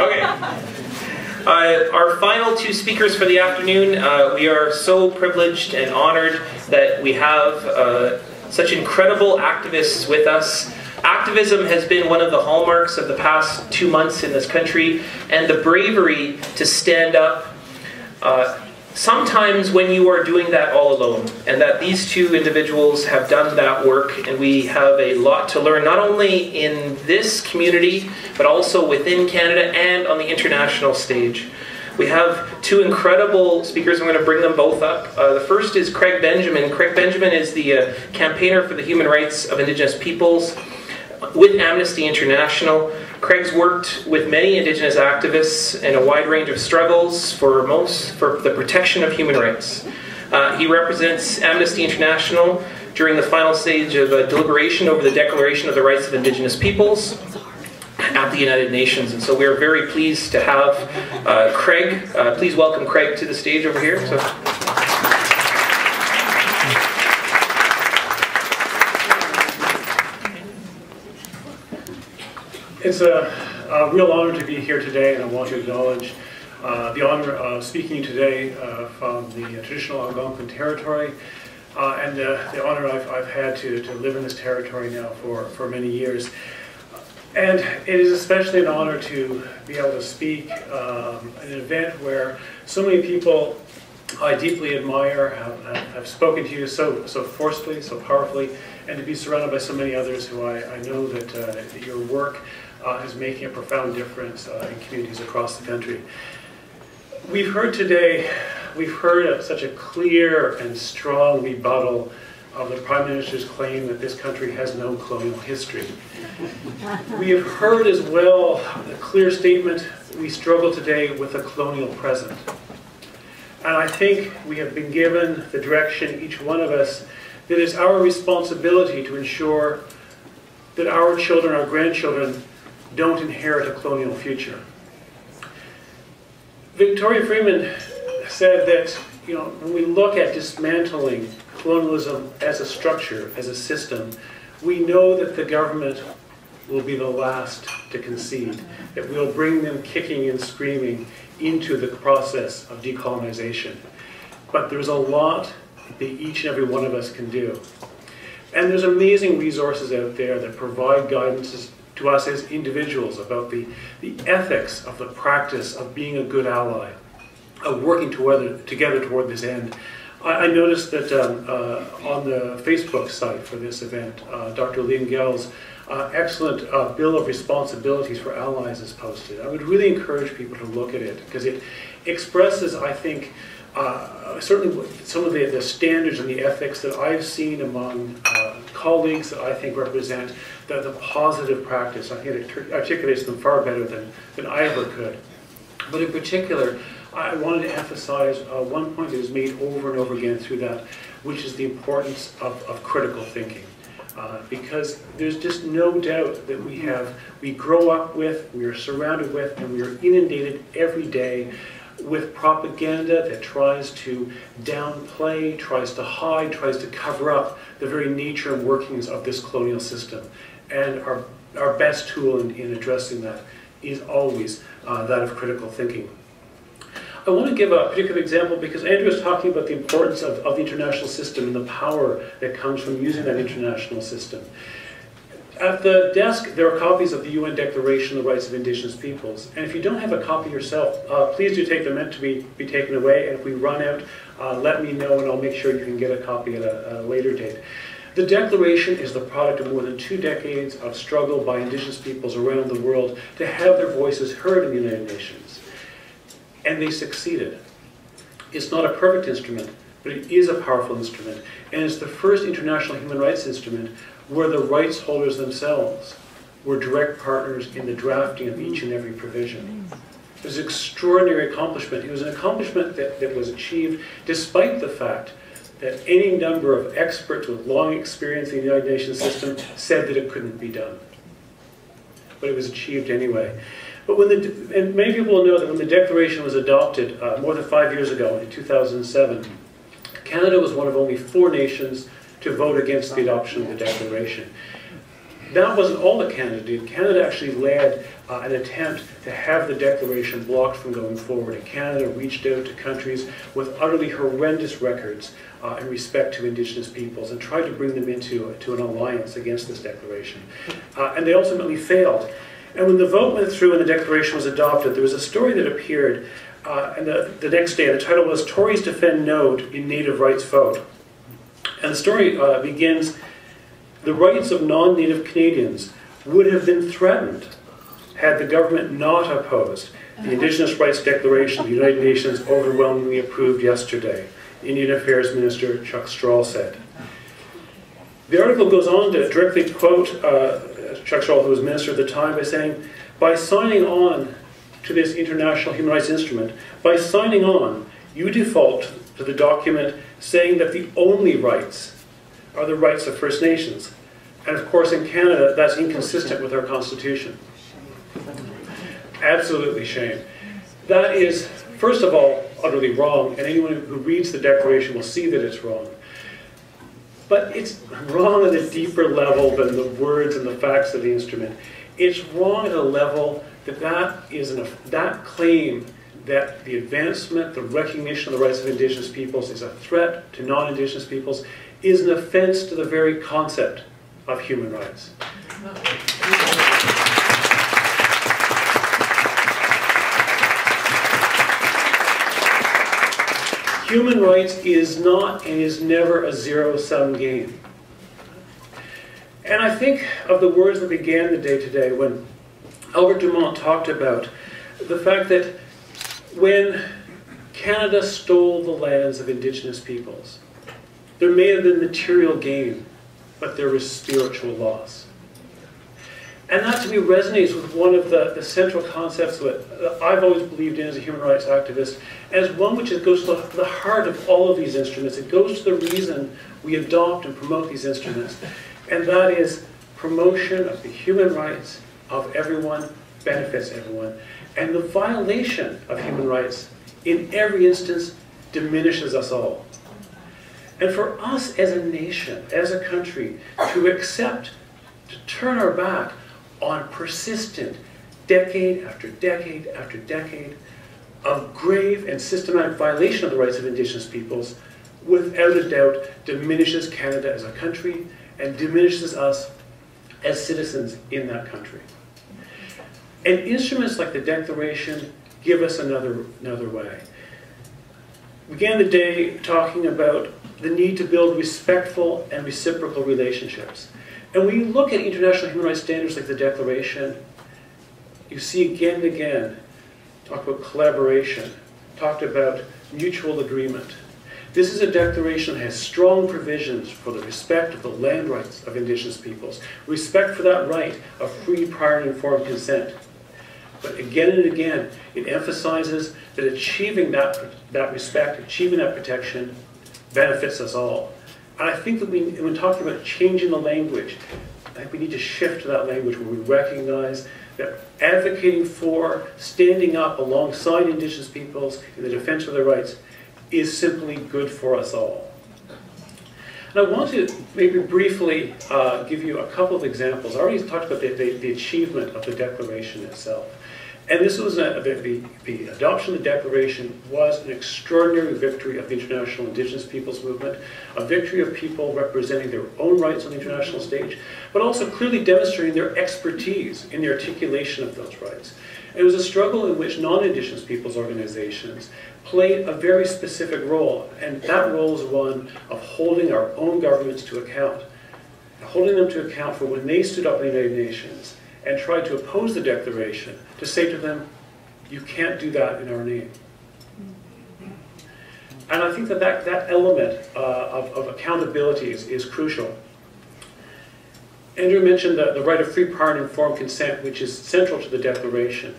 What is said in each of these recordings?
Okay. Our final two speakers for the afternoon, we are so privileged and honored that we have such incredible activists with us. Activism has been one of the hallmarks of the past 2 months in this country, and the bravery to stand up sometimes when you are doing that all alone, and that these two individuals have done that work, and we have a lot to learn, not only in this community, but also within Canada and on the international stage. We have two incredible speakers. I'm going to bring them both up. The first is Craig Benjamin. Craig Benjamin is the campaigner for the human rights of Indigenous peoples with Amnesty International. Craig's worked with many Indigenous activists in a wide range of struggles for the protection of human rights. He represents Amnesty International during the final stage of a deliberation over the Declaration of the Rights of Indigenous Peoples at the United Nations. And so we are very pleased to have Craig. Please welcome Craig to the stage over here. It's a real honor to be here today, and I want to acknowledge the honor of speaking today from the traditional Algonquin territory, and the honor I've had to live in this territory now for many years. And it is especially an honor to be able to speak at an event where so many people I deeply admire have spoken to you so forcefully, so powerfully, and to be surrounded by so many others who I know that your work is making a profound difference in communities across the country. We've heard today, such a clear and strong rebuttal of the Prime Minister's claim that this country has no colonial history. We have heard as well the clear statement, we struggle today with a colonial present. And I think we have been given the direction, each one of us, that it's our responsibility to ensure that our children, our grandchildren, don't inherit a colonial future. Victoria Freeman said that, when we look at dismantling colonialism as a structure, as a system, we know that the government will be the last to concede, that we'll bring them kicking and screaming into the process of decolonization. But there's a lot that each and every one of us can do. And there's amazing resources out there that provide guidance to us as individuals about the ethics of the practice of being a good ally, of working together toward this end. I noticed that on the Facebook site for this event, Dr. Liam Gell's excellent Bill of Responsibilities for Allies is posted. I would really encourage people to look at it, because it expresses, I think, certainly some of the standards and the ethics that I've seen among colleagues that I think represent the positive practice. I think it articulates them far better than I ever could. But in particular, I wanted to emphasize one point that was made over and over again through that, which is the importance of critical thinking. Because there's just no doubt that we grow up with, we are surrounded with, and we are inundated every day with propaganda that tries to downplay, tries to hide, tries to cover up the very nature and workings of this colonial system. And our best tool in addressing that is always that of critical thinking. I want to give a particular example because Andrew was talking about the importance of the international system and the power that comes from using that international system. At the desk, there are copies of the UN Declaration of the Rights of Indigenous Peoples. And if you don't have a copy yourself, please do take them meant to be taken away. And if we run out, let me know and I'll make sure you can get a copy at a later date. The Declaration is the product of more than 2 decades of struggle by Indigenous peoples around the world to have their voices heard in the United Nations. And they succeeded. It's not a perfect instrument, but it is a powerful instrument. And it's the first international human rights instrument where the rights holders themselves were direct partners in the drafting of each and every provision. It was an extraordinary accomplishment. It was an accomplishment that was achieved despite the fact that any number of experts with long experience in the United Nations system said that it couldn't be done. But it was achieved anyway. But and many people will know that when the Declaration was adopted more than 5 years ago, in 2007, Canada was one of only 4 nations to vote against the adoption of the Declaration. that wasn't all that Canada did. Canada actually led an attempt to have the declaration blocked from going forward. And Canada reached out to countries with utterly horrendous records in respect to Indigenous peoples and tried to bring them into an alliance against this declaration. And they ultimately failed. And when the vote went through and the declaration was adopted, there was a story that appeared and the next day. The title was "Tories Defend No in Native Rights Vote." And the story begins, "The rights of non-Native Canadians would have been threatened had the government not opposed the Indigenous Rights Declaration the United Nations overwhelmingly approved yesterday," Indian Affairs Minister Chuck Strahl said. The article goes on to directly quote Chuck Strahl, who was minister at the time, by saying, "By signing on to this international human rights instrument, by signing on, you default to the document saying that the only rights are the rights of First Nations. And of course in Canada, that's inconsistent with our Constitution." Absolutely shame. That is, first of all, utterly wrong, and anyone who reads the Declaration will see that it's wrong. But it's wrong at a deeper level than the words and the facts of the instrument. It's wrong at a level that claim that the advancement, the recognition of the rights of Indigenous peoples is a threat to non-Indigenous peoples is an offense to the very concept of human rights. Human rights is not and is never a zero-sum game. And I think of the words that began the day today when Albert Dumont talked about the fact that when Canada stole the lands of Indigenous peoples, there may have been material gain, but there was spiritual loss. And that to me resonates with one of the central concepts that I've always believed in as a human rights activist, as one which goes to the heart of all of these instruments. It goes to the reason we adopt and promote these instruments, and that is promotion of the human rights of everyone benefits everyone. And the violation of human rights in every instance diminishes us all. And for us as a nation, as a country, to accept, to turn our back on persistent, decade after decade after decade of grave and systematic violation of the rights of Indigenous peoples, without a doubt diminishes Canada as a country and diminishes us as citizens in that country. And instruments like the Declaration give us another way. We began the day talking about the need to build respectful and reciprocal relationships. And when you look at international human rights standards like the Declaration, you see again and again, talk about collaboration, talked about mutual agreement. This is a declaration that has strong provisions for the respect of the land rights of Indigenous peoples, respect for that right of free, prior, and informed consent. But again and again, it emphasizes that achieving that respect, achieving that protection, benefits us all. And I think that when talking about changing the language, I think we need to shift to that language where we recognize that advocating for, standing up alongside Indigenous peoples in the defense of their rights is simply good for us all. And I want to maybe briefly give you a couple of examples. I already talked about the achievement of the Declaration itself. And this was the adoption of the Declaration was an extraordinary victory of the international Indigenous peoples movement, a victory of people representing their own rights on the international stage, but also clearly demonstrating their expertise in the articulation of those rights. It was a struggle in which non-Indigenous peoples organizations played a very specific role, and that role is one of holding our own governments to account, holding them to account for when they stood up in the United Nations and tried to oppose the Declaration, to say to them, you can't do that in our name. And I think that element of accountability is crucial. Andrew mentioned the right of free, prior, and informed consent, which is central to the Declaration.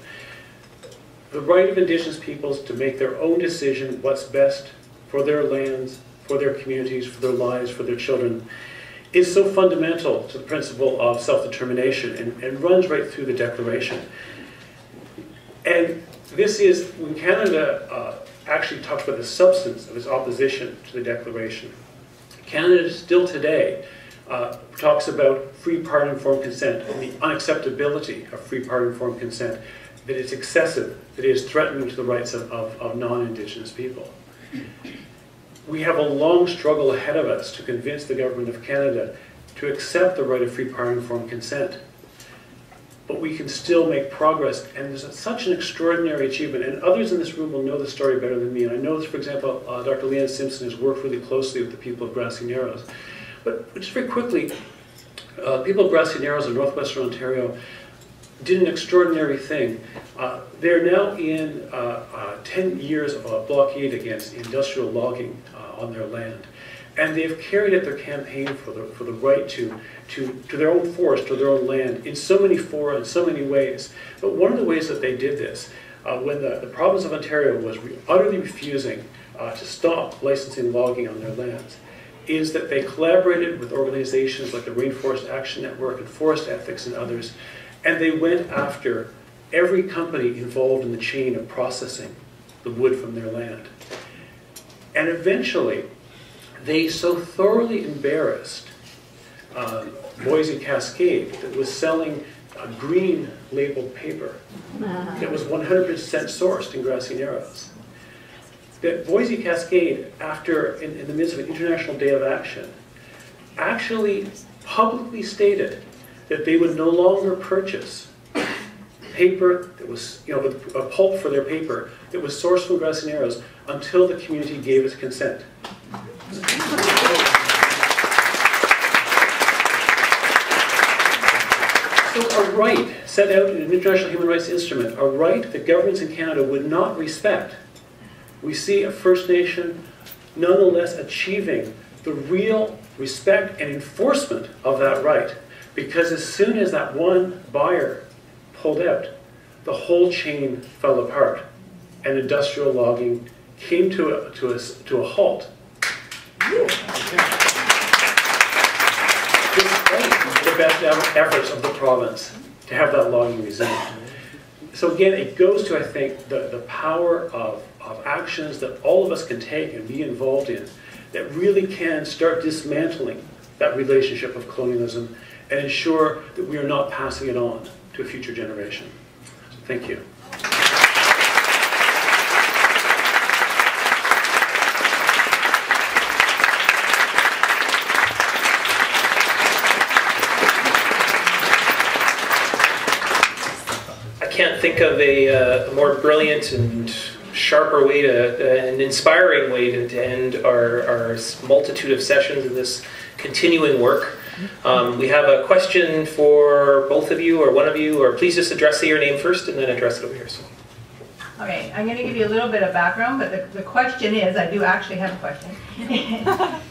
The right of Indigenous peoples to make their own decision what's best for their lands, for their communities, for their lives, for their children, is so fundamental to the principle of self-determination and runs right through the Declaration. And this is when Canada actually talks about the substance of its opposition to the Declaration. Canada still today talks about free, prior, and informed consent and the unacceptability of free, prior, and informed consent, that it's excessive, that it is threatening to the rights of non-Indigenous people. We have a long struggle ahead of us to convince the Government of Canada to accept the right of free, prior, and informed consent. But we can still make progress, and there's such an extraordinary achievement, and others in this room will know the story better than me. And I know, for example, Dr. Leanne Simpson has worked really closely with the people of Grassy Narrows. But just very quickly, people of Grassy Narrows in northwestern Ontario did an extraordinary thing. They're now in 10 years of a blockade against industrial logging on their land. And they've carried out their campaign for the right to their own forest, to their own land, in so many fora, in so many ways. But one of the ways that they did this, when the province of Ontario was utterly refusing to stop licensing logging on their lands, is that they collaborated with organizations like the Rainforest Action Network and Forest Ethics and others, and they went after every company involved in the chain of processing the wood from their land. And eventually, they so thoroughly embarrassed Boise Cascade that was selling green labeled paper that was 100% sourced in Grassy Narrows, that Boise Cascade, in the midst of an International Day of Action, actually publicly stated that they would no longer purchase paper that was, a pulp for their paper that was sourced from Grassy Narrows until the community gave its consent. So a right set out in an international human rights instrument, a right that governments in Canada would not respect. We see a First Nation nonetheless achieving the real respect and enforcement of that right, because as soon as that one buyer pulled out, the whole chain fell apart and industrial logging came to a halt. Despite the best efforts of the province to have that logging resumed. So again, it goes to, I think, the power of actions that all of us can take and be involved in that really can start dismantling that relationship of colonialism and ensure that we are not passing it on to a future generation. So thank you. I can't think of a more brilliant and sharper way an inspiring way to end our multitude of sessions in this continuing work. We have a question for both of you or one of you, or please just address your name first and then address it over here. So. Okay, I'm going to give you a little bit of background, but the question is, I do actually have a question,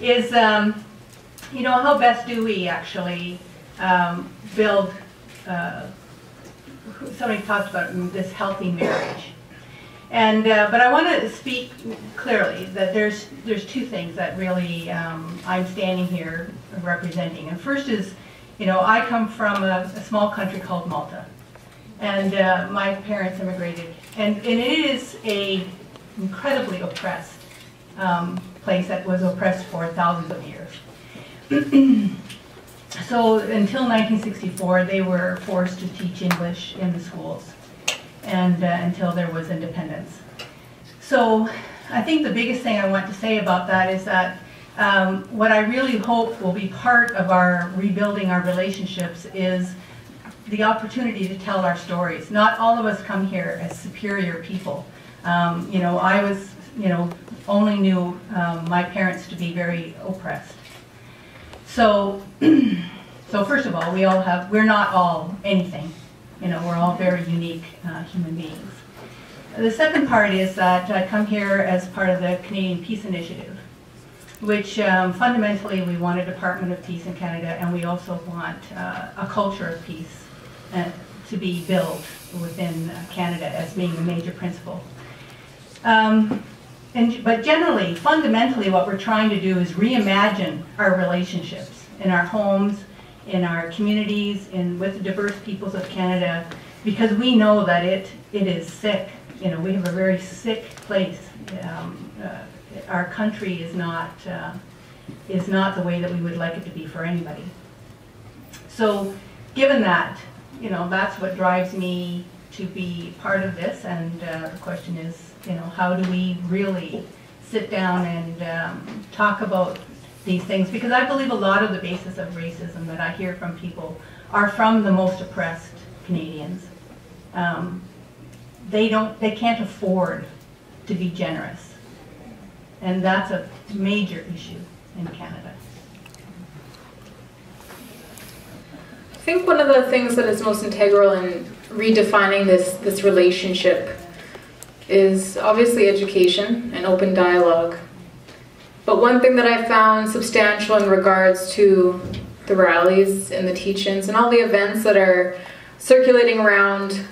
is, how best do we actually build, somebody talked about this healthy marriage. And, but I want to speak clearly that there's two things that really I'm standing here representing. And first is, I come from a small country called Malta. And my parents immigrated. And it is a incredibly oppressed place that was oppressed for thousands of years. So until 1964, they were forced to teach English in the schools, and until there was independence. So I think the biggest thing I want to say about that is that what I really hope will be part of our rebuilding our relationships is the opportunity to tell our stories. Not all of us come here as superior people. I was, only knew my parents to be very oppressed. So, first of all, we're not all anything. We're all very unique human beings. The second part is that I come here as part of the Canadian Peace Initiative, which fundamentally we want a Department of Peace in Canada, and we also want a culture of peace to be built within Canada as being a major principle. But generally, fundamentally, what we're trying to do is reimagine our relationships in our homes, in our communities, with the diverse peoples of Canada, because we know that it is sick. We have a very sick place. Our country is not is not the way that we would like it to be for anybody. So given that, that's what drives me to be part of this, and the question is, how do we really sit down and talk about these things? Because I believe a lot of the basis of racism that I hear from people are from the most oppressed Canadians. They can't afford to be generous, and that's a major issue in Canada. I think one of the things that is most integral in redefining this relationship is obviously education and open dialogue. But one thing that I found substantial in regards to the rallies and the teach-ins and all the events that are circulating around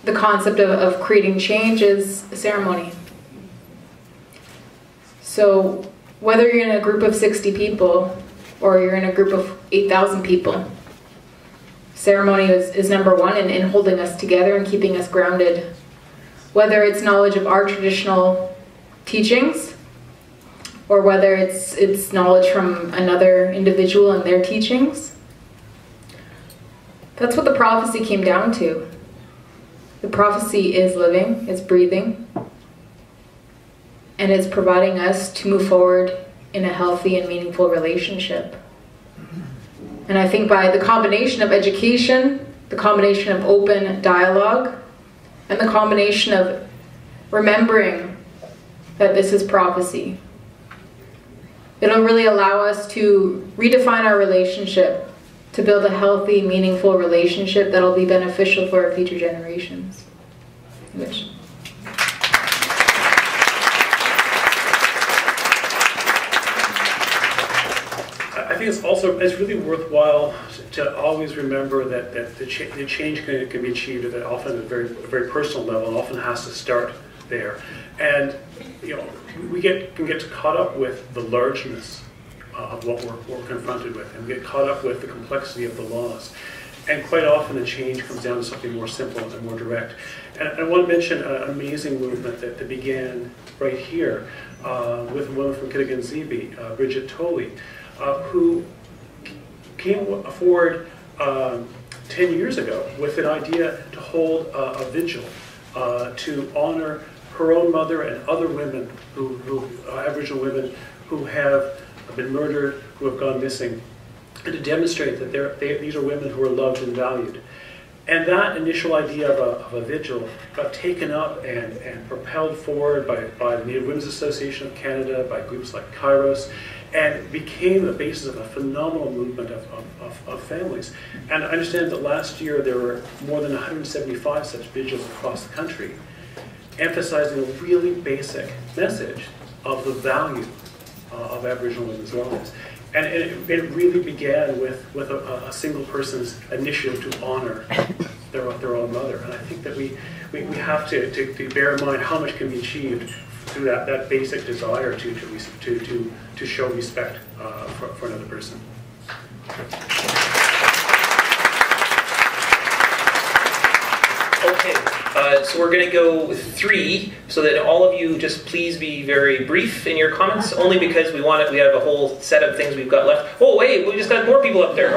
the concept of creating change is ceremony. So whether you're in a group of 60 people or you're in a group of 8,000 people, ceremony is number one in holding us together and keeping us grounded. Whether it's knowledge of our traditional teachings, or whether it's knowledge from another individual and their teachings. That's what the prophecy came down to. The prophecy is living, it's breathing, and it's providing us to move forward in a healthy and meaningful relationship. And I think by the combination of education, the combination of open dialogue, and the combination of remembering that this is prophecy, it'll really allow us to redefine our relationship, to build a healthy, meaningful relationship that'll be beneficial for our future generations. I think it's really worthwhile to always remember that the change can be achieved at often at a very personal level, and often has to start there. And we can get caught up with the largeness of what we're confronted with, and we get caught up with the complexity of the laws. And quite often the change comes down to something more simple and more direct. And I want to mention an amazing movement that began right here with a woman from Niigaanwewidam, Bridget Tolley, who came forward 10 years ago with an idea to hold a vigil to honor her own mother and other women, Aboriginal women who have been murdered, who have gone missing, and to demonstrate that these are women who are loved and valued. And that initial idea of a vigil got taken up and propelled forward by the Native Women's Association of Canada, by groups like Kairos, and became the basis of a phenomenal movement of families. And I understand that last year there were more than 175 such vigils across the country, emphasizing a really basic message of the value of Aboriginal women's lives. And it really began with a single person's initiative to honor their own mother. And I think that we have to bear in mind how much can be achieved through that basic desire to show respect for another person. Okay, so we're going to go with 3, so that all of you just please be very brief in your comments, only because we have a whole set of things we've got left. Oh wait, we just got more people up there.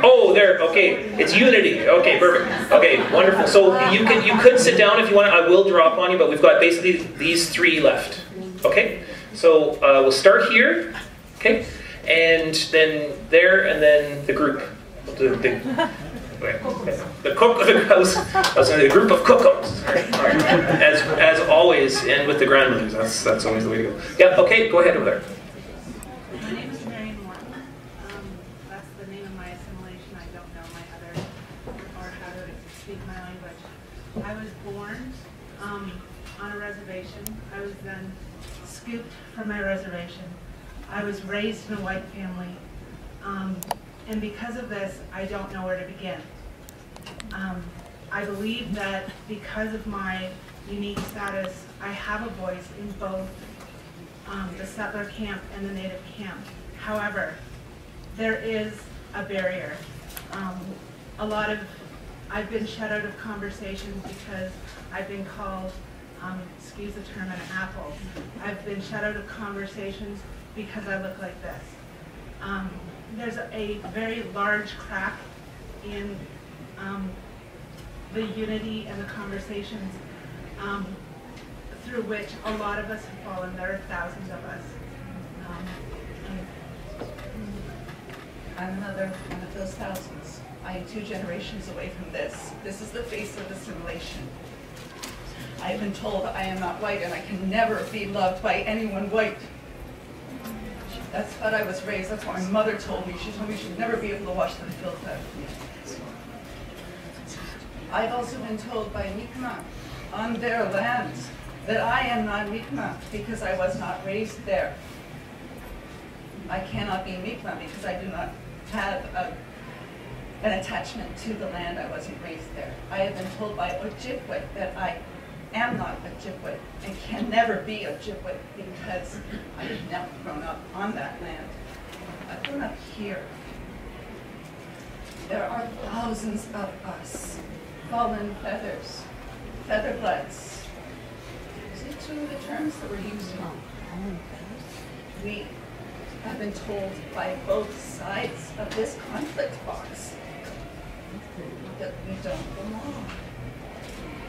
Oh, there, okay, it's unity. Okay, perfect. Okay, wonderful. So you could sit down if you want. I will draw upon you, but we've got basically these 3 left. Okay, so we'll start here, okay, and then there, and then the group. The group of cookums, as always, and with the grandmothers. That's always the way to go. Yeah. Okay. Go ahead over there. My name is Marion Moore. That's the name of my assimilation. I don't know my other or how to speak my language. I was born on a reservation. I was then scooped from my reservation. I was raised in a white family. And because of this, I don't know where to begin. I believe that because of my unique status, I have a voice in both the settler camp and the native camp. However, there is a barrier. I've been shut out of conversations because I've been called, excuse the term, an apple. I've been shut out of conversations because I look like this. There's a very large crack in the unity and the conversations through which a lot of us have fallen. There are thousands of us. I'm another one of those thousands. I am 2 generations away from this. This is the face of assimilation. I have been told I am not white and I can never be loved by anyone white. That's what I was raised. That's what my mother told me. She told me she'd never be able to wash the filth out of me. I've also been told by Niigaan on their lands that I am not Niigaan because I was not raised there. I cannot be Niigaan because I do not have an attachment to the land. I wasn't raised there. I have been told by Ojibwe that I am not Ojibwe and can never be Ojibwe because I have never grown up on that land. I've grown up here. There are thousands of us, fallen feathers, featherbloods. These are 2 of the terms that we're using. We have been told by both sides of this conflict box that we don't belong.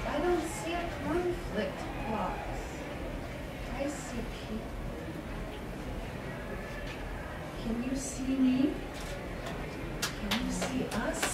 I don't see a conflict box. I see people. Can you see me? Can you see us?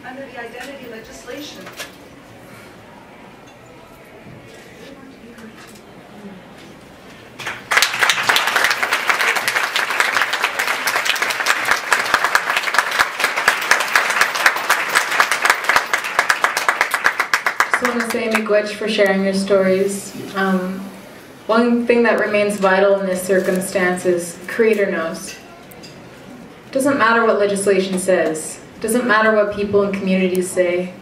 Under the identity legislation. I just want to say miigwech for sharing your stories. One thing that remains vital in this circumstance is Creator knows. It doesn't matter what legislation says. It doesn't matter what people and communities say.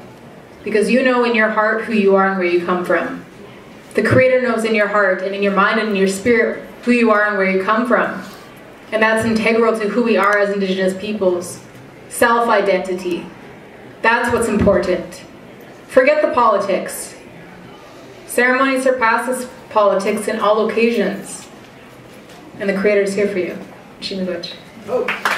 Because you know in your heart who you are and where you come from. The Creator knows in your heart and in your mind and in your spirit who you are and where you come from. And that's integral to who we are as Indigenous peoples. Self-identity. That's what's important. Forget the politics. Ceremony surpasses politics in all occasions. And the Creator is here for you. Miigwech.